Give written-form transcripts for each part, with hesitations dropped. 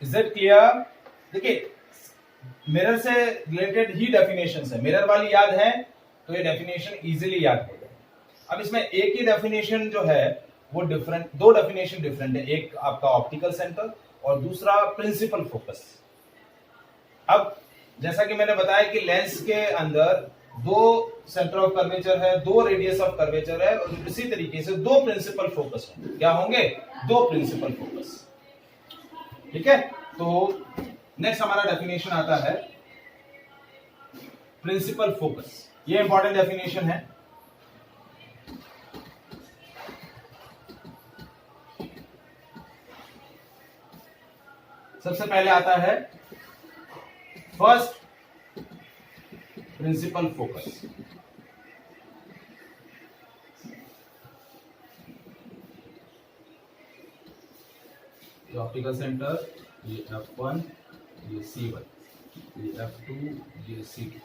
Is that clear? देखिए mirror से related ही definition है, मिरर वाली याद है तो ये डेफिनेशन इजीली याद हो जाए। अब इसमें एक ही डेफिनेशन जो है वो डिफरेंट, दो डेफिनेशन डिफरेंट है, एक आपका ऑप्टिकल सेंटर और दूसरा प्रिंसिपल फोकस। अब जैसा कि मैंने बताया कि लेंस के अंदर दो सेंटर ऑफ कर्वेचर है, दो रेडियस ऑफ कर्वेचर है और इसी तरीके से दो प्रिंसिपल फोकस है। क्या होंगे? दो प्रिंसिपल फोकस। ठीक है, तो नेक्स्ट हमारा डेफिनेशन आता है प्रिंसिपल फोकस। ये इंपॉर्टेंट डेफिनेशन है। सबसे पहले आता है फर्स्ट प्रिंसिपल फोकस। ये ऑप्टिकल सेंटर, ये F1, ये C1, ये F2, ये C2।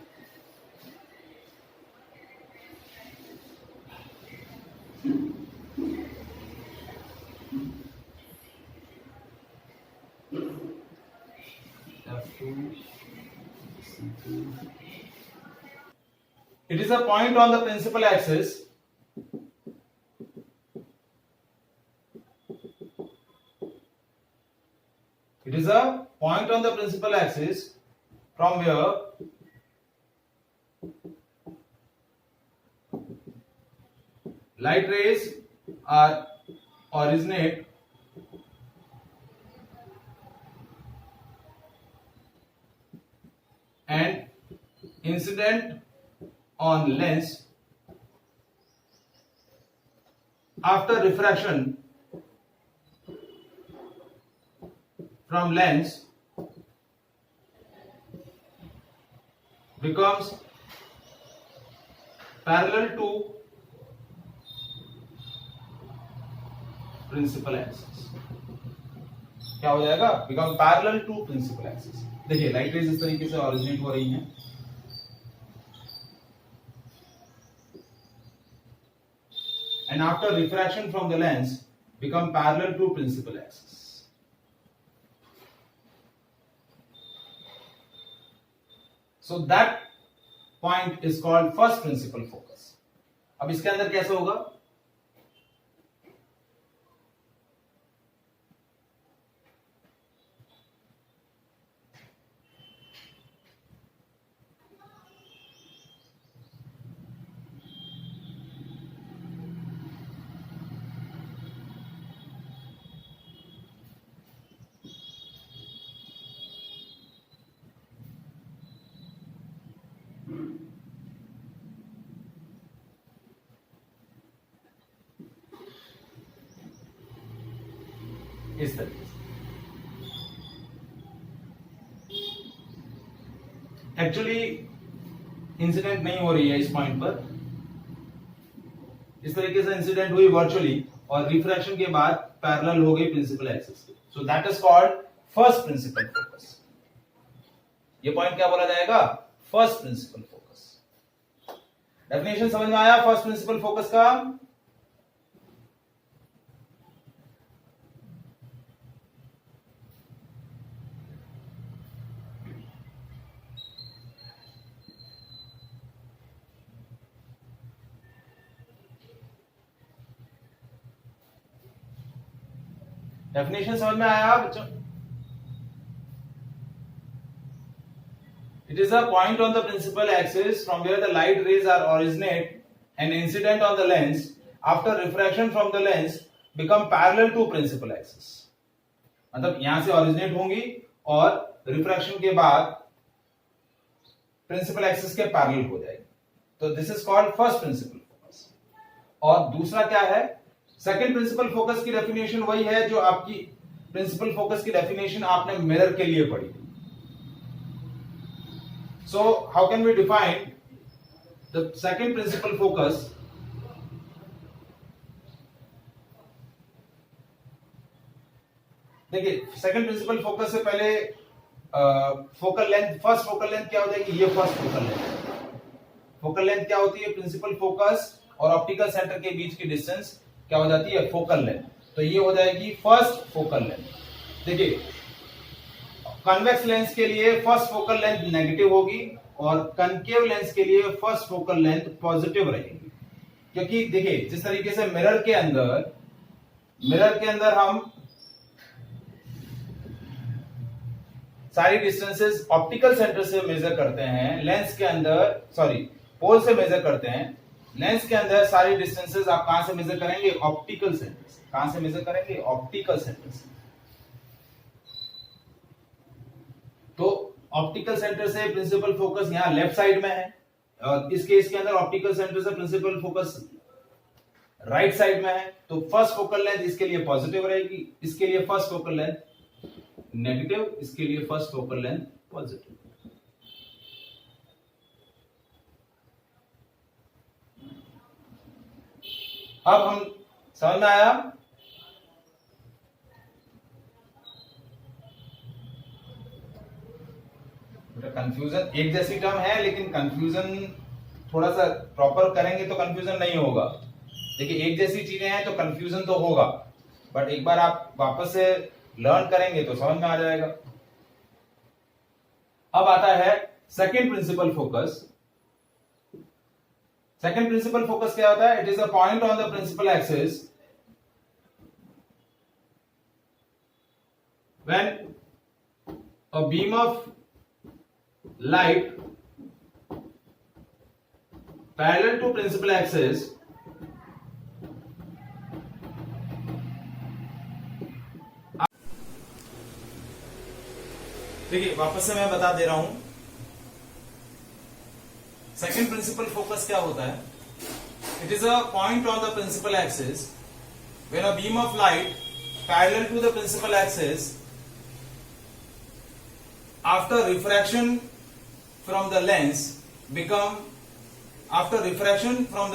F2, C2. It is a point on the principal axis from where light rays are originate and incident on lens after refraction from lens becomes parallel to principal axis। क्या हो जाएगा? Become parallel to principal axis. देखिए light rays इस तरीके से originate हो रही हैं and after refraction from the lens become parallel to principal axis। So that point is called first principal focus। अब इसके अंदर कैसे होगा? इस तरीके से। एक्चुअली इंसिडेंट नहीं हो रही है इस पॉइंट पर, इस तरीके से इंसिडेंट हुई वर्चुअली और रिफ्रैक्शन के बाद पैरेलल हो गई प्रिंसिपल एक्सिस के। So that is called first principal focus. ये पॉइंट क्या बोला जाएगा? First principal focus. डेफिनेशन समझ में आया फर्स्ट प्रिंसिपल फोकस का? डेफिनेशन समझ में आया बच्चों? It is a point on the principal axis from where the light rays are originate and incident on the lens after refraction from the lens become parallel to principal axis। मतलब यहां से originate होंगी और refraction के बाद principal axis के parallel हो जाएगी। तो this is called first principal focus. और दूसरा क्या है? सेकंड प्रिंसिपल फोकस की डेफिनेशन वही है जो आपकी प्रिंसिपल फोकस की डेफिनेशन आपने मिरर के लिए पढ़ी। So how can we define the second principal focus? देखिए सेकंड प्रिंसिपल फोकस से पहले focal length, first focal length क्या हो जाएगी? ये first focal length. Focal length क्या होती है? प्रिंसिपल फोकस और ऑप्टिकल सेंटर के बीच की डिस्टेंस क्या हो जाती है? Focal length. तो ये हो जाएगी फर्स्ट फोकल लेंथ। देखिए कन्वेक्स लेंस के लिए फर्स्ट फोकल लेंथ नेगेटिव होगी और कनकेव लेंस के लिए फर्स्ट फोकल लेंथ पॉजिटिव रहेगी। क्योंकि देखिए जिस तरीके से मिरर के अंदर हम सारी डिस्टेंसेस ऑप्टिकल सेंटर से मेजर करते हैं, लेंस के अंदर पोल से मेजर करते हैं। लेंस के अंदर सारी डिस्टेंसेस आप कहां से मेजर करेंगे? ऑप्टिकल सेंटर से। कहां से मेजर करेंगे? ऑप्टिकल सेंटर से। तो ऑप्टिकल सेंटर से प्रिंसिपल फोकस यहां लेफ्ट साइड में है और इस केस के अंदर ऑप्टिकल सेंटर से प्रिंसिपल फोकस राइट साइड में है। तो फर्स्ट फोकल लेंथ इसके लिए पॉजिटिव रहेगी, इसके लिए फर्स्ट फोकल लेंथ नेगेटिव, इसके लिए फर्स्ट फोकल लेंथ पॉजिटिव। अब हम समझ में आया? कंफ्यूजन एक जैसी टर्म है लेकिन कंफ्यूजन थोड़ा सा प्रॉपर करेंगे तो कंफ्यूजन नहीं होगा। देखिए एक जैसी चीजें हैं तो कंफ्यूजन तो होगा, बट एक बार आप वापस से लर्न करेंगे तो समझ में आ जाएगा। अब आता है second principal focus. Second principal focus क्या होता है? It is a point on the principal axis when a beam of light parallel to principal axis देखिए वापस से मैं बता दे रहा हूं सेकंड प्रिंसिपल फोकस क्या होता है? It is a point on the principal axis when a beam of light parallel to the principal axis after refraction from the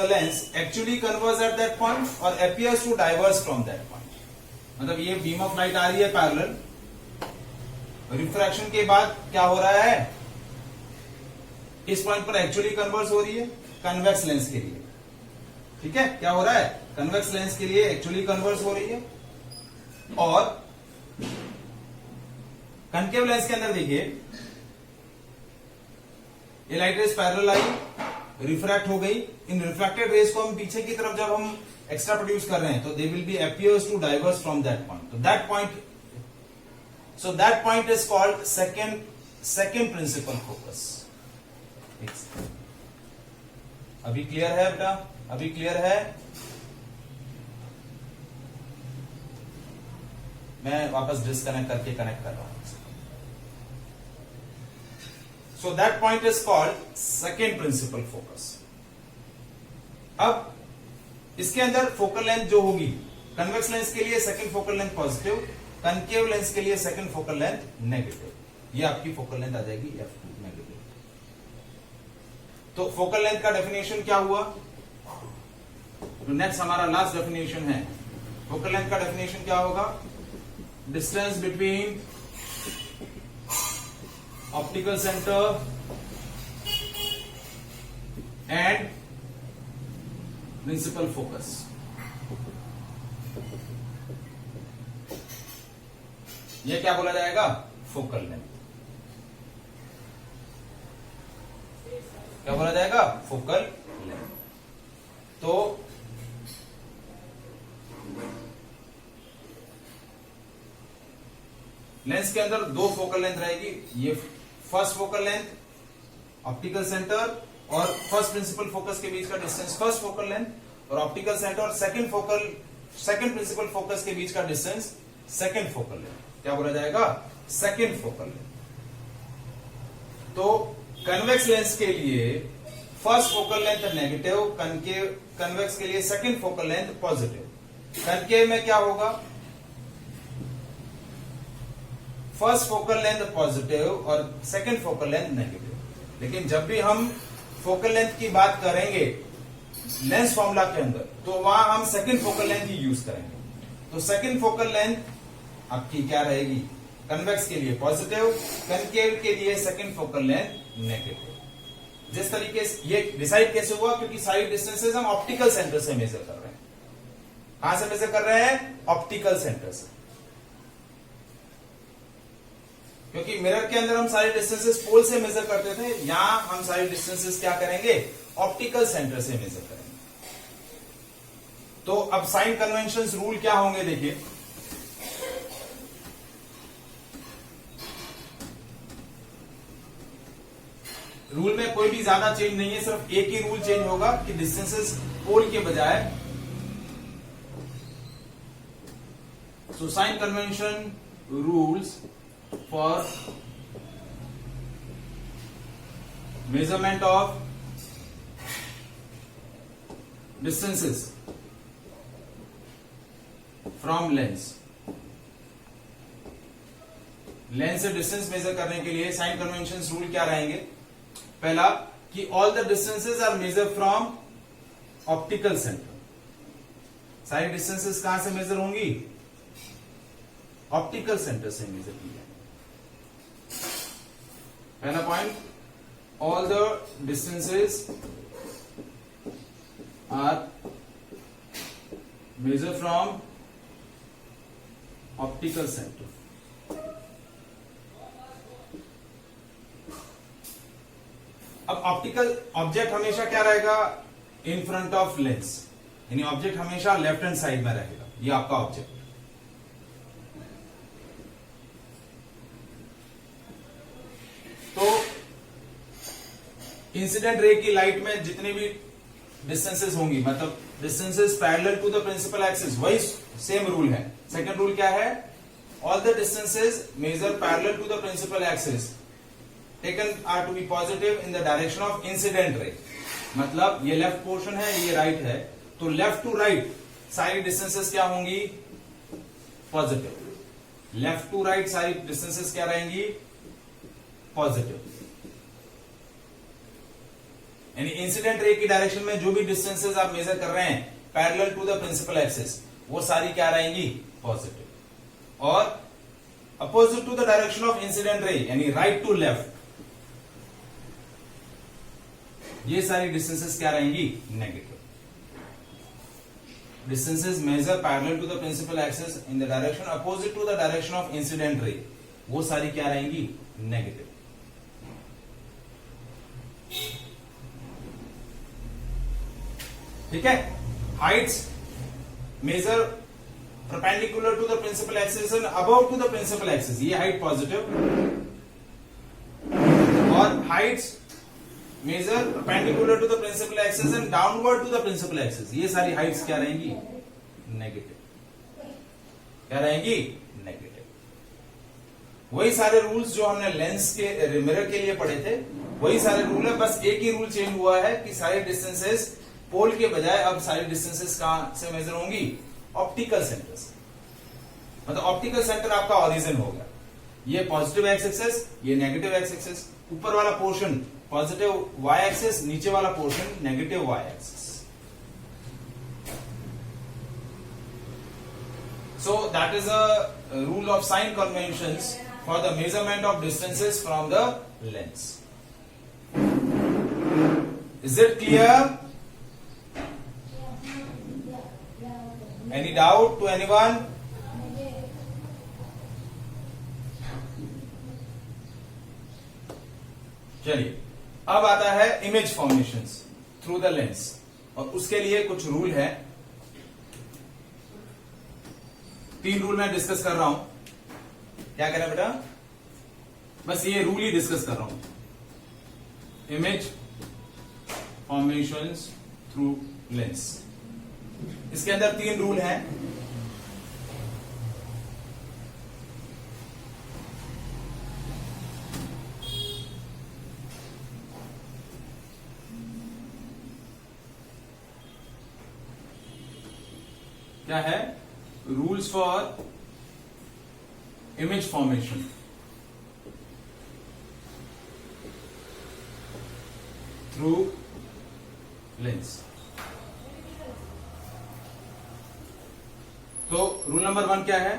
lens actually converges at that point or appears to diverge from that point। मतलब ये beam of light आ रही है parallel, refraction के बाद क्या हो रहा है? इस पॉइंट पर एक्चुअली कन्वर्ज हो रही है कन्वेक्स लेंस के लिए। ठीक है, क्या हो रहा है? कन्वेक्स लेंस के लिए एक्चुअली कन्वर्ज हो रही है। और कनकेव लेंस के अंदर देखिए ये लाइट रेज पैरेलल आई, रिफ्रैक्ट हो गई। इन रिफ्रैक्टेड रेज को हम पीछे की तरफ जब हम एक्स्ट्रा प्रोड्यूस कर रहे हैं तो they will be appears to diverse from that point. तो that point is called second principal focus. अभी क्लियर है बेटा? अभी क्लियर है? मैं वापस डिस्कनेक्ट करके कनेक्ट कर रहा हूं। So that point is called second principal focus। अब इसके अंदर फोकल लेंथ जो होगी, कन्वेक्स लेंस के लिए second focal length positive, concave lens के लिए सेकंड फोकल लेंथ नेगेटिव। ये आपकी फोकल लेंथ आ जाएगी F2 नेगेटिव। तो फोकल लेंथ का डेफिनेशन क्या हुआ? तो नेक्स्ट हमारा लास्ट डेफिनेशन है। फोकल लेंथ का डेफिनेशन क्या होगा? Distance between optical centre and principal focus. यह क्या बोला जाएगा? Focal length. क्या बोला जाएगा? Focal length. तो लेंस के अंदर दो फोकल लेंथ रहेगी। ये first focal length optical centre और फर्स्ट प्रिंसिपल फोकस के बीच का डिस्टेंस फर्स्ट फोकल लेंथ, और ऑप्टिकल सेंटर और सेकंड प्रिंसिपल फोकस के बीच का डिस्टेंस सेकंड फोकल लेंथ। क्या बोला जाएगा? Second focal length. तो कन्वेक्स लेंस के लिए first focal length negative, convex के लिए second focal length positive. Concave में क्या होगा? फर्स्ट फोकल लेंथ पॉजिटिव और सेकंड फोकल लेंथ नेगेटिव। लेकिन जब भी हम फोकल लेंथ की बात करेंगे लेंस फॉर्मूला के अंदर तो वहां हम सेकंड फोकल लेंथ ही यूज करेंगे। तो सेकंड फोकल लेंथ आपकी क्या रहेगी? कन्वेक्स के लिए पॉजिटिव, कनकेव के लिए सेकंड फोकल लेंथ नेगेटिव। जिस तरीके से ये डिसाइड कैसे हुआ? क्योंकि सारी डिस्टेंसेस हम ऑप्टिकल सेंटर से मेजर कर रहे हैं। कहां से मेजर कर रहे हैं? ऑप्टिकल सेंटर से। क्योंकि मिरर के अंदर हम सारे डिस्टेंसेस पोल से मेजर करते थे, यहां हम सारे डिस्टेंसेस क्या करेंगे, ऑप्टिकल सेंटर से मेजर करेंगे। तो अब साइन कन्वेंशंस रूल क्या होंगे देखिए, रूल में कोई भी ज्यादा चेंज नहीं है, सिर्फ एक ही रूल चेंज होगा कि डिस्टेंसेस पोल के बजाय, so sine convention rules for measurement of distances from lens, lens से डिस्टेंस मेजर करने के लिए साइन कन्वेंशन रूल क्या रहेंगे, पहला कि all the distances are measure from optical centre, सारी डिस्टेंसेस कहां से मेजर होंगी, ऑप्टिकल सेंटर से मेजर की जाएंगी। पहला point, all the distances are measure from optical centre. अब ऑप्टिकल ऑब्जेक्ट हमेशा क्या रहेगा, इन फ्रंट ऑफ लेंस, यानी ऑब्जेक्ट हमेशा लेफ्ट हैंड साइड में रहेगा, ये आपका ऑब्जेक्ट। तो इंसिडेंट रे की लाइट में जितने भी डिस्टेंसेस होंगी, मतलब distances parallel to the principal axis, वही सेम रूल है। सेकंड रूल क्या है, all the distances measure parallel to the principal axis taken are to be positive in the direction of incident ray, मतलब ये left portion है, ये right है, तो लेफ्ट टू राइट सारी डिस्टेंसेस क्या होंगी, पॉजिटिव। लेफ्ट टू राइट सारी डिस्टेंसेस क्या रहेंगी, पॉजिटिव। यानी इंसिडेंट रे की डायरेक्शन में जो भी डिस्टेंसेस आप मेजर कर रहे हैं parallel to the principal axis, वो सारी क्या रहेंगी, पॉजिटिव। और opposite to the direction of incident ray, यानी राइट टू लेफ्ट, ये सारी डिस्टेंसेस क्या रहेंगी, negative. Distances measure parallel to the principal axis in the direction opposite to the direction of incident ray, वो सारी क्या रहेंगी, नेगेटिव। ठीक है। Heights measure perpendicular to the principal axis and above to the principal axis, ये height positive. और heights measure perpendicular to the principal axis and downward to the principal axis, ये सारी हाइट्स क्या रहेंगी, नेगेटिव। क्या रहेंगी, नेगेटिव। वही सारे रूल्स जो हमने लेंस के मिरर के लिए पढ़े थे, वही सारे रूल है, बस एक ही रूल चेंज हुआ है कि सारे डिस्टेंसेस पोल के बजाय अब सारी डिस्टेंसेस कहां से मेजर होंगी, ऑप्टिकल सेंटर से। मतलब ऑप्टिकल सेंटर आपका ओरिजिन होगा, ये पॉजिटिव एक्स एक्सिस, ये नेगेटिव एक्स एक्सिस, ऊपर वाला पोर्शन पॉजिटिव वाई एक्सिस, नीचे वाला portion negative y axis. So that is a rule of sign conventions for the measurement of distances from the lens. Is it clear? Any doubt to anyone? चलिए, अब आता है image formations through the lens, और उसके लिए कुछ rule है। 3 rule मैं डिस्कस कर रहा हूं। क्या कह रहा है बेटा, बस ये रूल ही डिस्कस कर रहा हूं। इमेज फॉर्मेशंस थ्रू लेंस, इसके अंदर 3 रूल हैं। क्या है, rules for image formation through lens. तो रूल नंबर 1 क्या है,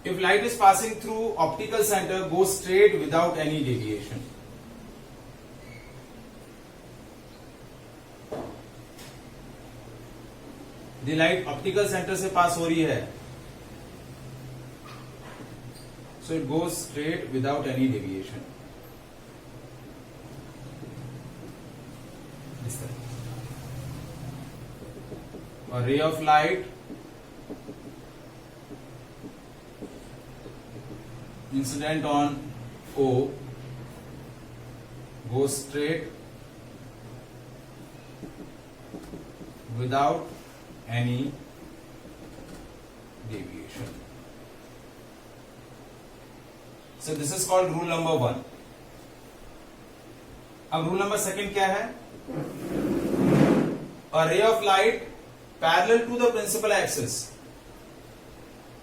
if light is passing through optical centre go straight without any deviation. The light optical centre से पास हो रही है, So it goes straight without any deviation. इस तरह a ray of light incident on O goes straight without any deviation. So this is called rule number 1. अब rule number 2 क्या है? A ray of light parallel to the principal axis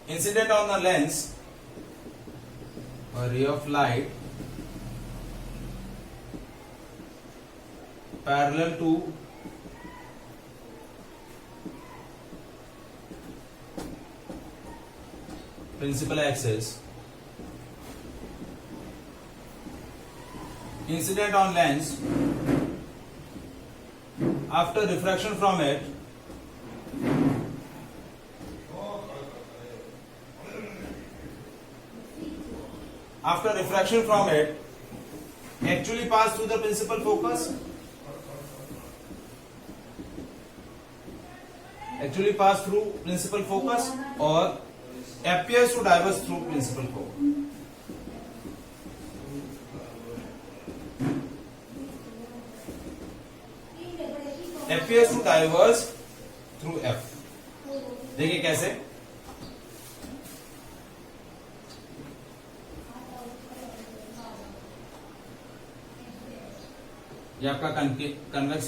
incident on the lens. A ray of light parallel to principal axis incident on lens after refraction from it actually pass through the principal focus or appears to diverge through principal focus. Appears to diverge through F. देखिए कैसे, ये आपका convex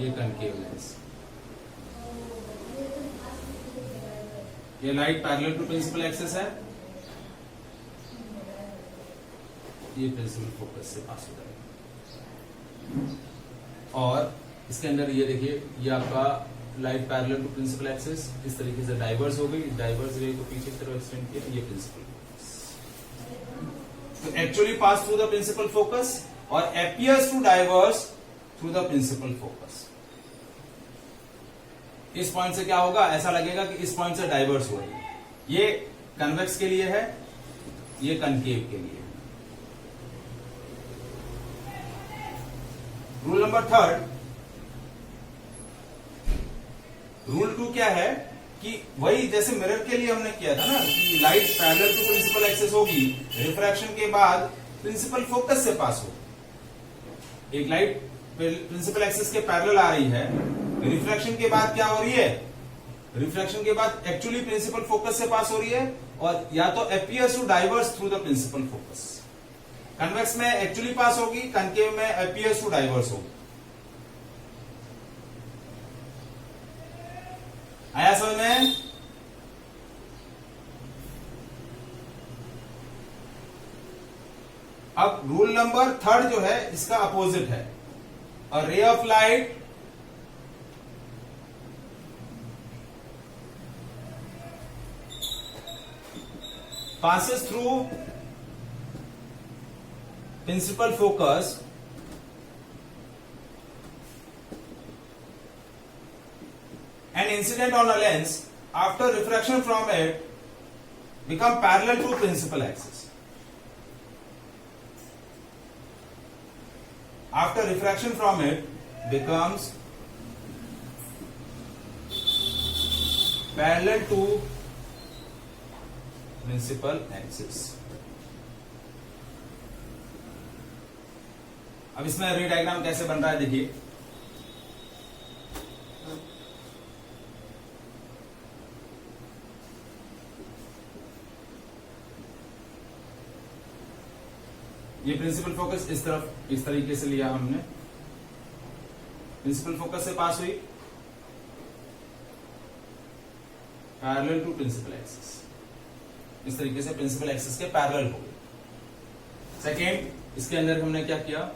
ये concave lens, ये light parallel to principal axis है, ये principal focus से पास हो जाएगा और इसके अंदर ये देखिए ये आपका light parallel to principal axis इस तरीके से डाइवर्स हो गई, डाइवर्स रे को पीछे की तरफ एक्सटेंड किया, ये प्रिंसिपल फोकस तो actually pass through the principal focus और appears to diverge through the principal focus. इस पॉइंट से क्या होगा, ऐसा लगेगा कि इस पॉइंट से डाइवर्स हो रही है. ये कन्वेक्स के लिए है, ये कनकेव के लिए. रूल नंबर 3, रूल 2 क्या है कि वही जैसे मिरर के लिए हमने किया था ना कि light parallel to principal axis होगी, रिफ्रैक्शन के बाद प्रिंसिपल फोकस से पास होगी. एक लाइट प्रिंसिपल एक्सिस के पैरेलल आ रही है, रिफ्रैक्शन के बाद क्या हो रही है, रिफ्रैक्शन के बाद एक्चुअली प्रिंसिपल फोकस से पास हो रही है और या तो appears to diverge through the principal focus. Convex में एक्चुअली पास होगी, कनकेव में अपीयर्स टू डाइवर्स होगी. आया समझ में? अब रूल नंबर 3 जो है इसका अपोजिट है. A ray of light passes through principal focus and incident on a lens after refraction from it become parallel to principal axis. After refraction from it becomes parallel to principal axis. अब इसमें रे diagram कैसे बन रहा है देखिए. ये principal focus इस तरफ इस तरीके से लिया हमने, प्रिंसिपल फोकस से पास हुई पैरेलल टू प्रिंसिपल एक्सिस, इस तरीके से प्रिंसिपल एक्सिस के पैरेलल हो गए. सेकेंड, इसके अंदर हमने क्या किया,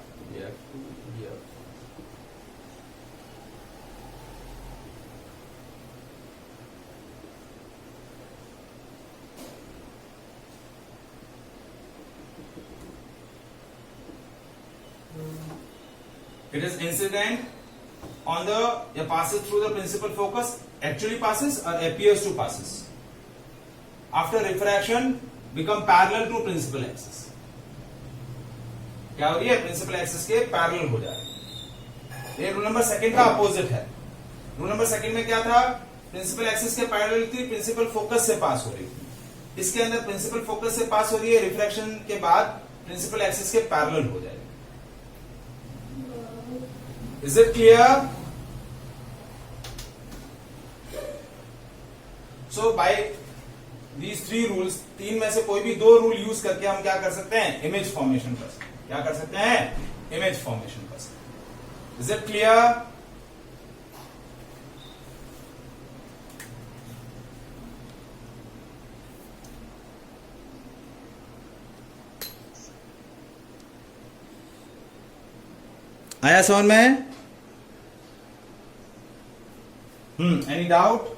it is incident on the passes through the principal focus, actually passes or appears to passes. After refraction become parallel to principal axis. क्या हो रही है? प्रिंसिपल एक्सिस के पैरेलल हो जा रही है। ये रूल नंबर सेकंड का अपोजिट है। रूल नंबर सेकंड में क्या था? प्रिंसिपल एक्सिस के पैरेलल थी, प्रिंसिपल फोकस से पास हो रही थी। इसके अंदर प्रिंसिपल फोकस से पास हो रही है, रिफ्रैक्शन के बाद प्रिंसिपल एक्सिस के पैरेलल हो जाएगी। Is it clear? So by these three rules, तीन में से कोई भी दो रूल यूज करके हम क्या कर सकते हैं? इमेज फॉर्मेशन कर सकते हैं। क्या कर सकते हैं? इमेज फॉर्मेशन कर सकते हैं। Is it clear? आया समझ में? Any doubt?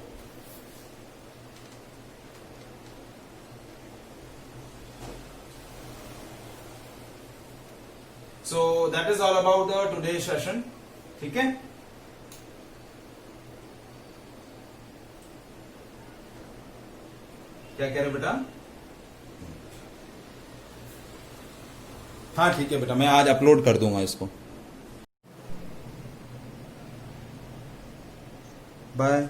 So that is all about the today session. ठीक है, क्या कह रहे बेटा? हाँ ठीक है बेटा, मैं आज अपलोड कर दूंगा इसको। बाय।